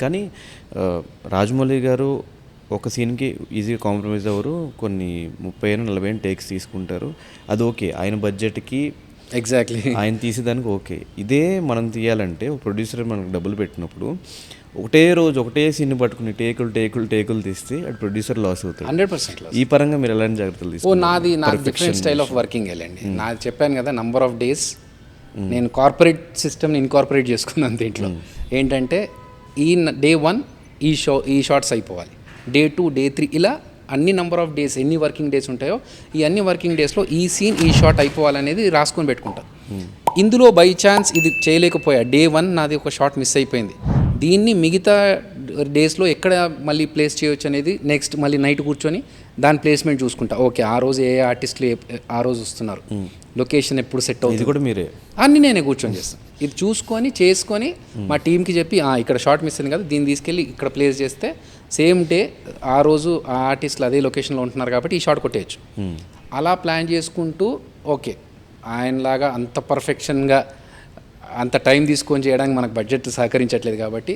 కానీ రాజమౌళి గారు ఒక సీన్కి ఈజీగా కాంప్రమైజ్ అవ్వరు, కొన్ని 30-40 టేక్స్ తీసుకుంటారు, అది ఓకే ఆయన బడ్జెట్కి ఎగ్జాక్ట్లీ ఆయన తీసేదానికి ఓకే. ఇదే మనం తీయాలంటే ఒక ప్రొడ్యూసర్ మనకు డబ్బులు పెట్టినప్పుడు ఒకటే రోజు ఒకటే సీన్ పట్టుకుని టేకులు తీస్తే అది ప్రొడ్యూసర్ లాస్ అవుతాడు. 100% ఈ పరంగా మీరు ఎలాంటి జాగ్రత్తలు తీసుకుంటారు? నాది డిఫరెంట్ స్టైల్ ఆఫ్ వర్కింగ్ వెళ్ళండి. నాది చెప్పాను కదా, నంబర్ ఆఫ్ డేస్ నేను కార్పొరేట్ సిస్టమ్ని ఇన్కార్పొరేట్ చేసుకున్నాను దీంట్లో. ఏంటంటే డే 1 ఈ షార్ట్స్ అయిపోవాలి, డే 2, డే 3 ఇలా అన్ని నెంబర్ ఆఫ్ డేస్ ఎన్ని వర్కింగ్ డేస్ ఉంటాయో ఈ అన్ని వర్కింగ్ డేస్లో ఈ సీన్ ఈ షాట్ అయిపోవాలనేది రాసుకొని పెట్టుకుంటాను. ఇందులో బై ఛాన్స్ ఇది చేయలేకపోయా, డే 1 నాది ఒక షాట్ మిస్ అయిపోయింది, దీన్ని మిగతా డేస్లో ఎక్కడ మళ్ళీ ప్లేస్ చేయొచ్చు అనేది నెక్స్ట్ మళ్ళీ నైట్ కూర్చొని దాని ప్లేస్మెంట్ చూసుకుంటా. ఓకే ఆ రోజు ఏ ఆర్టిస్టులు ఆ రోజు వస్తున్నారు, లొకేషన్ ఎప్పుడు సెట్ అవుతుంది, ఇది కూడా మీరే అన్నీ నేనే కూర్చొని చేస్తాను. ఇది చూసుకొని చేసుకొని మా టీంకి చెప్పి ఇక్కడ షార్ట్ మిస్ అయింది కదా దీన్ని తీసుకెళ్ళి ఇక్కడ ప్లేస్ చేస్తే సేమ్ డే ఆ రోజు ఆ ఆర్టిస్టులు అదే లొకేషన్లో ఉంటున్నారు కాబట్టి ఈ షాట్ కొట్టేయచ్చు. అలా ప్లాన్ చేసుకుంటూ ఓకే ఆయనలాగా అంత పర్ఫెక్షన్గా అంత టైం తీసుకొని చేయడానికి మనకు బడ్జెట్ సహకరించట్లేదు కాబట్టి